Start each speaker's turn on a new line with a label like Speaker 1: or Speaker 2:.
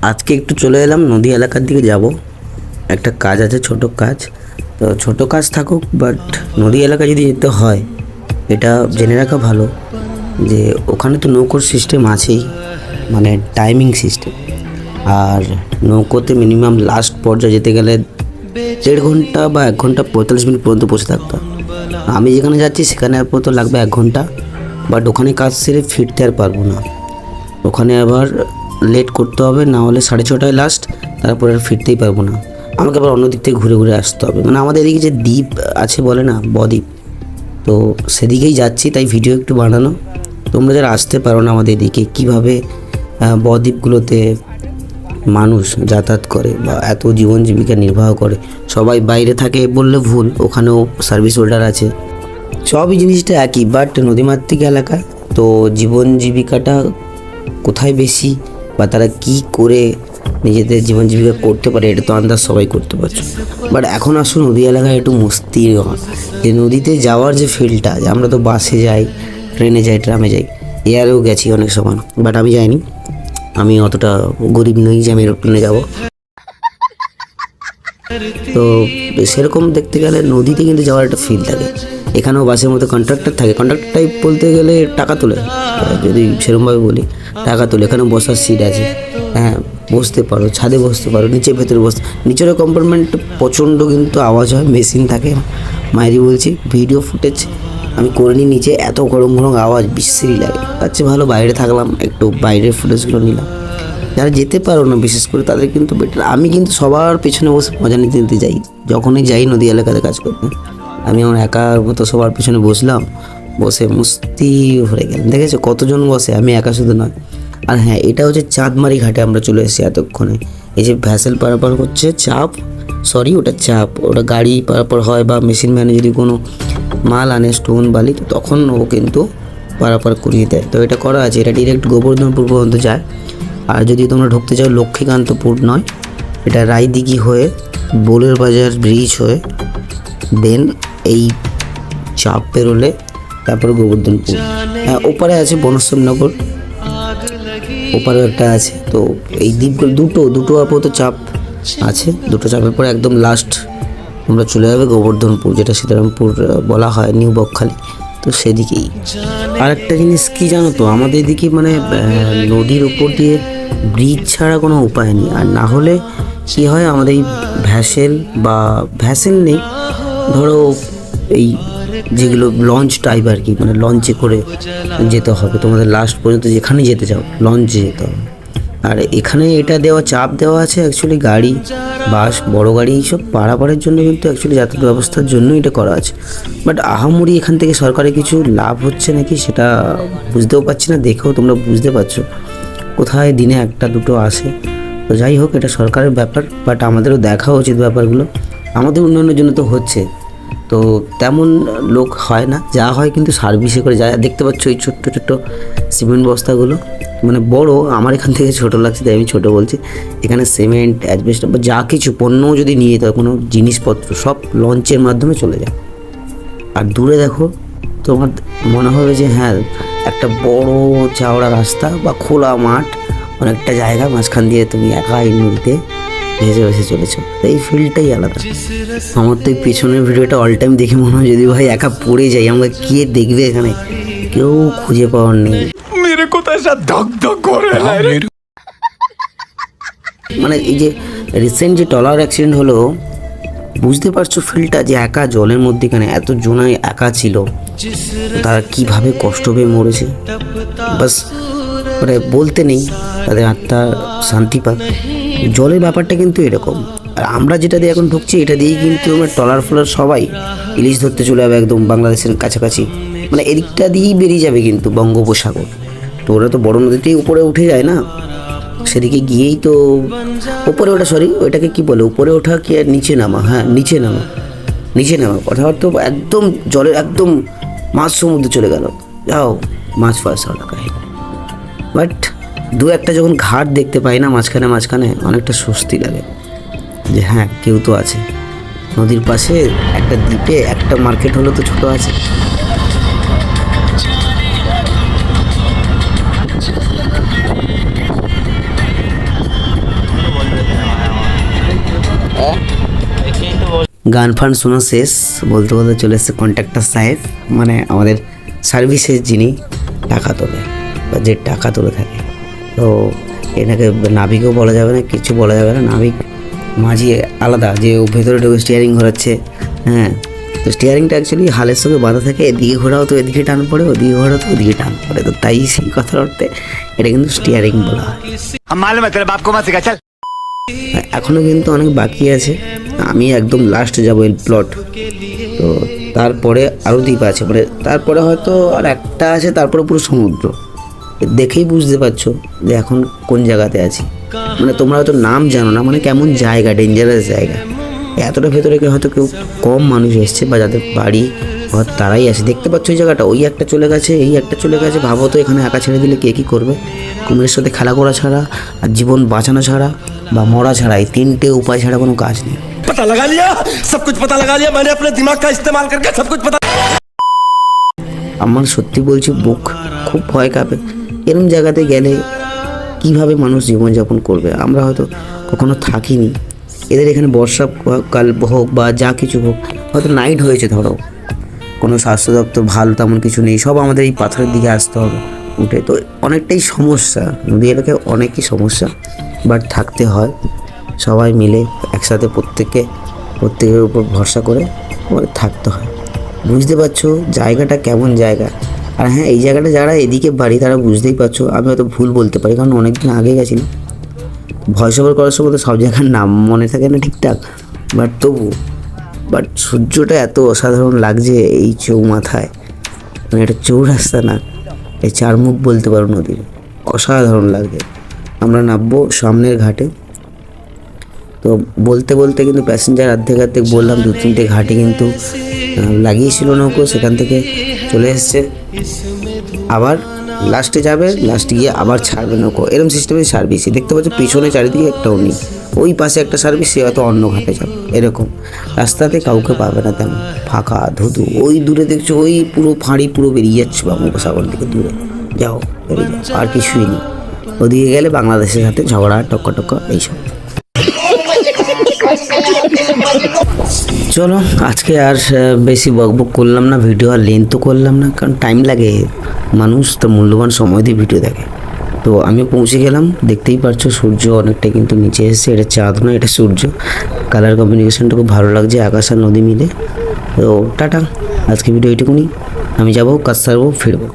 Speaker 1: আজকে একটু চলে এলাম নদী এলাকার দিকে যাব, একটা কাজ আছে, ছোট কাজ। তো ছোট কাজ থাকুক, বাট নদী এলাকা যদি যেতে হয় এটা জেনে রাখা ভালো যে ওখানে তো নৌকোর সিস্টেম আছেই, মানে টাইমিং সিস্টেম। আর নৌকোতে মিনিমাম লাস্ট পর্যায়ে যেতে গেলে 1.5 ঘন্টা বা 1 ঘন্টা 45 মিনিট পর্যন্ত বসে থাকতে হয়। আমি যেখানে যাচ্ছি সেখানে আপাতত লাগবে 1 ঘন্টা, বাট ওখানে কাজ সেরে ফিরতে আর পারবো না। ওখানে আবার লেট করতে হবে, না হলে 6:30টায় লাস্ট, তারপরে আর ফিরতেই পারবো না। আমাকে আবার অন্য দিক থেকে ঘুরে ঘুরে আসতে হবে। মানে আমাদের এদিকে যে দ্বীপ আছে বলে না, বদ্বীপ, তো সেদিকেই যাচ্ছি, তাই ভিডিও একটু বানানো। তোমরা যারা আসতে পারো না আমাদের এদিকে, কীভাবে বদ্বীপগুলোতে মানুষ যাতায়াত করে বা এত জীবন জীবিকা নির্বাহ করে, সবাই বাইরে থাকে বললে ভুল, ওখানেও সার্ভিস হোল্ডার আছে, সবই জিনিসটা একই, বাট নদীমাতৃক এলাকা। তো জীবন জীবিকাটা কোথায় বেশি বা তারা কি করে নিজেদের জীবন জীবিকা করতে পারে এটা তো আন্দাজ সবাই করতে পারছে। বাট এখন আসুন নদী এলাকায় একটু মস্তি হয়, যে নদীতে যাওয়ার যে ফিল্ডটা, যে আমরা তো বাসে যাই, ট্রেনে যাই, ট্রামে যাই, এয়ারেও গেছি অনেক সময়, বাট আমি যাইনি, আমি অতটা গরিব নই যে আমি এরোপ্লেনে যাবো। তো সেরকম দেখতে গেলে নদীতে কিন্তু যাওয়ার একটা ফিল থাকে। এখানেও বাসের মতো কন্ট্রাক্টর থাকে, কন্ট্রাক্টর টাইপ বলতে গেলে টাকা তোলে, যদি সেরকমভাবে বলি টাকা তোলে। এখানেও বসার সিট আছে, হ্যাঁ বসতে পারো, ছাদে বসতে পারো, নিচে ভেতরে বসতে, নিচেরও কম্পার্টমেন্ট প্রচণ্ড কিন্তু আওয়াজ হয়, মেশিন থাকে, মায়েরি বলছি, ভিডিও ফুটেজ আমি করে নিই নিচে, এত গরম গরম আওয়াজ বিশ্রী লাগে। তার চেয়ে ভালো বাইরে থাকলাম, একটু বাইরের ফুটেজগুলো নিলাম। যারা যেতে পারো না বিশেষ করে তাদের কিন্তু বেটার। আমি কিন্তু সবার পেছনে বসে মজা নিতে নিতে যাই, যখনই যাই নদী এলাকাতে কাজ করতে। আমি আমার একার মতো সবার পেছনে বসলাম, বসে মস্তি ভরে গেলাম। দেখেছো কতজন বসে, আমি একা শুধু নয়। আর হ্যাঁ, এটা হচ্ছে চাঁদমারি ঘাটে আমরা চলে এসেছি এতক্ষণে। এই যে ভ্যাসেল পারাপার হচ্ছে, ওটা চাপ, ওটা গাড়ি পারাপার হয় বা মেশিন ম্যানে যদি কোনো মাল আনে, স্টোন বালি, তো তখন ও কিন্তু পারাপার করিয়ে দেয়। তো এটা করা আছে, এটা ডিরেক্ট গোবর্ধনপুর পর্যন্ত যায়। আর যদি তোমরা ঢুকতে চাও লক্ষ্মীকান্তপুর নয়, এটা রায়দিঘি হয়ে বোলের বাজার ব্রিজ হয়ে দেন এই চাপ পেরোলে তারপরে গোবর্ধনপুর। হ্যাঁ, ওপারে আছে বনশ্রমনগর, ওপারেও একটা আছে। তো এই দ্বীপগুলো দুটো আপাতত চাপ আছে, দুটো চাপের পরে একদম লাস্ট তোমরা চলে যাবে গোবর্ধনপুর, যেটা সীতারামপুর বলা হয়, নিউ বকখালি। তো সেদিকেই আর একটা জিনিস কি জানো তো, আমাদের এদিকে মানে নদীর উপর দিয়ে ব্রিজ ছাড়া কোনো উপায় নেই। আর না হলে কী হয়, আমাদের এই ভ্যাসেল নেই, ধরো এই যেগুলো লঞ্চ টাইপ আর কি, মানে লঞ্চে করে যেতে হবে তোমাদের লাস্ট পর্যন্ত, যেখানে যেতে চাও লঞ্চে যেতে হবে। আর এখানে এটা চাপ দেওয়া আছে অ্যাকচুয়ালি, গাড়ি, বাস, বড় গাড়ি এইসব পারাপারের জন্য, কিন্তু অ্যাকচুয়ালি যাতায়াত ব্যবস্থার জন্য এটা করা আছে। বাট আহামরি এখান থেকে সরকারের কিছু লাভ হচ্ছে নাকি সেটা বুঝতেও পারছি না, দেখেও তোমরা বুঝতে পারছো কোথায় দিনে একটা দুটো আসে। তো যাই হোক, এটা সরকারের ব্যাপার, বাট আমাদেরও দেখা উচিত ব্যাপারগুলো। আমাদের উন্নয়নের জন্য তো হচ্ছে, তো তেমন লোক হয় না, যা হয় কিন্তু সার্ভিসে করে যায়। দেখতে পাচ্ছ এই ছোট্ট ছোট্ট সিমেন্ট বস্তাগুলো, মানে বড়, আমার এখান থেকে ছোটো লাগছে তাই আমি ছোটো বলছি। এখানে সিমেন্ট, অ্যাসবেস্টস বা যা কিছু পণ্যও যদি নিয়ে যেতে হয়, কোনো জিনিসপত্র, সব লঞ্চের মাধ্যমে চলে যায়। আর দূরে দেখো, তোমার মনে হবে যে হ্যাঁ একটা বড় চওড়া রাস্তা বা খোলা মাঠ, অনেকটা জায়গা, মাঝখান দিয়ে তুমি একা এই নদীতে ভেসে ভেসে চলেছো। তো এই ফিল্ডটাই আলাদা। আমার তো এই পেছনের ভিডিওটা অল টাইম দেখে মনে হয় যদি ভাই একা পড়ে যাই, আমাকে কে দেখবে, এখানে কেউ খুঁজে পাওয়ার নেই। মানে এই যে রিসেন্ট যে ট্রলার অ্যাক্সিডেন্ট হলো, বুঝতে পারছো ফিল্ডটা, যে একা জলের মধ্যেখানে এত জনায় একা ছিল, তারা কিভাবে কষ্ট পেয়ে মরেছে, বাস মানে বলতে নেই, তাদের আত্মা শান্তি পাক। জলের ব্যাপারটা কিন্তু এরকম। আর আমরা যেটা দিয়ে এখন ঢুকছি, এটা দিয়েই কিন্তু আমার ট্রলার ফলার সবাই ইলিশ ধরতে চলে যাবে একদম বাংলাদেশের কাছাকাছি, মানে এদিকটা দিয়েই বেরিয়ে যাবে কিন্তু বঙ্গোপসাগর। তো ওরা তো বড় নদীতেই উপরে উঠে যায় না, সেদিকে গিয়েই তো উপরে ওঠা, ওইটাকে কি বলে, উপরে ওঠা কি আর নিচে নামা? হ্যাঁ, নিচে নামা কথাবার্তা, একদম জলের একদম মাঝ সমুদ্রে চলে গেল, যাও মাছ ফাছ টাকায়। বাট দু একটা যখন ঘাট দেখতে পাই না মাঝখানে অনেকটা স্বস্তি লাগে, যে হ্যাঁ কেউ তো আছে নদীর পাশে, একটা দ্বীপে একটা মার্কেট হলো তো ছোট আছে। গান ফান শোনা শেষ, বলতে বলতে চলে এসেছে কন্ট্রাক্টর সাহেব, মানে আমাদের সার্ভিসের যিনি টাকা তোলে বা যে টাকা তুলে থাকে। তো এনাকে নাবিকও বলা যাবে না, কিছু বলা যাবে না, নাবিক মাঝি আলাদা, যে ও ভেতরে ঢুকে স্টিয়ারিং ঘোরাচ্ছে। হ্যাঁ, তো স্টিয়ারিংটা অ্যাকচুয়ালি হালের সঙ্গে বাঁধা থাকে, এদিকে ঘোরাও তো এদিকে টান পড়ে, ওদিকে ঘোরাও তো ওদিকে টান পড়ে, তো তাই সেই কথার অর্থে এটা কিন্তু স্টিয়ারিং বলা হয়। এখনও কিন্তু অনেক বাকি আছে, আমি একদম লাস্ট যাবো এই প্লট। তো তারপরে আরও দ্বীপ আছে, মানে তারপরে হয়তো আর একটা আছে, তারপরে পুরো সমুদ্র। দেখেই বুঝতে পারছো যে এখন কোন জায়গাতে আছি। মানে তোমরা হয়তো নাম জানো না, মানে কেমন জায়গা, ডেঞ্জারাস জায়গা। এতটা ভেতরে হয়তো কেউ কম মানুষ এসছে বা যাদের বাড়ি ঘর তারাই আসে। দেখতে পাচ্ছ ওই জায়গাটা, ওই একটা চলে গেছে, এই একটা চলে গেছে। ভাবো তো এখানে একা ছেড়ে দিলে কে কী করবে? কুমিরের সাথে খেলা করা ছাড়া আর জীবন বাঁচানো ছাড়া বা মরা ছাড়া, এই তিনটে উপায় ছাড়া কোনো কাজ নেই।
Speaker 2: पता लगा लिया, सब कुछ पता लगा लिया मैंने अपने दिमाग का इस्तेमाल करके सब कुछ पता।
Speaker 1: আমার সত্যি বলছি, বুক খুব ভয় কাঁপে। এরকম জায়গাতে গেলে কিভাবে মানুষ জীবনযাপন করবে? আমরা হয়তো কখনো থাকিনি। এদের এখানে বর্ষাকাল হোক বা যা কিছু হোক, হয়তো নাইট হয়েছে, ধরো কোনো স্বাস্থ্য দপ্তর ভালো তেমন কিছু নেই, সব আমাদের এই পাথরের দিকে আসতে হবে উঠে। তো অনেকটাই সমস্যা, নদী এলাকায় অনেকই সমস্যা, বাট থাকতে হয় সবাই মিলে একসাথে, প্রত্যেকের উপর ভরসা করে থাকতে হয়। বুঝতে পারছো জায়গাটা কেমন জায়গা? আর হ্যাঁ, এই জায়গাটা যারা এদিকে বাড়ি তারা বুঝতেই পারছো। আমি হয়তো ভুল বলতে পারি, কারণ অনেকদিন আগে গেছিলাম। ভয়েস ওভার করার সময় তো সব জায়গার নাম মনে থাকে না ঠিকঠাক, বাট সূর্যটা এত অসাধারণ লাগছে এই চৌমাথায়, মানে এটা চৌরাস্তা না, এই চারমুখ বলতে পারো নদীর, অসাধারণ লাগছে। আমরা নামবো সামনের ঘাটে। তো বলতে বলতে কিন্তু প্যাসেঞ্জার অর্ধেক বললাম, 2-3টে ঘাটে কিন্তু লাগিয়েছিল নৌকো, সেখান থেকে চলে এসছে। আবার লাস্টে যাবে, লাস্টে গিয়ে আবার ছাড়বে নৌকো, এরকম সিস্টেমে সার্ভিসই। দেখতে পাচ্ছ পিছনে চারিদিকে একটাও নেই, ওই পাশে একটা সার্ভিস, সে হয়তো অন্য ঘাটে যাবে, এরকম। রাস্তাতে কাউকে পাবে না তেমন, ফাঁকা ধুধু। ওই দূরে দেখছো ওই পুরো ফাঁড়ি পুরো বেরিয়ে যাচ্ছে বঙ্গোপসাগর দিকে, দূরে যাও, বেরিয়ে যাও, আর কিছুই নেই। ওদিকে গেলে বাংলাদেশের সাথে ঝগড়া, টক্কা এইসব। চলো আজকে আর বেশি বকবক করলাম না, ভিডিও আর লেন্থ তো করলাম না, কারণ টাইম লাগে, মানুষ তো মূল্যবান সময় দিয়ে ভিডিও দেখে। তো আমি পৌঁছে গেলাম, দেখতেই পারছো সূর্য অনেকটা কিন্তু নিচে এসেছে। এটা চাঁদ না, এটা সূর্য। কালার কম্বিনেশনটা খুব ভালো লাগছে, আকাশ আর নদী মিলে। তো টাটা, আজকে ভিডিও এইটুকুনি। আমি যাবো, কাজ সারবো, ফিরবো।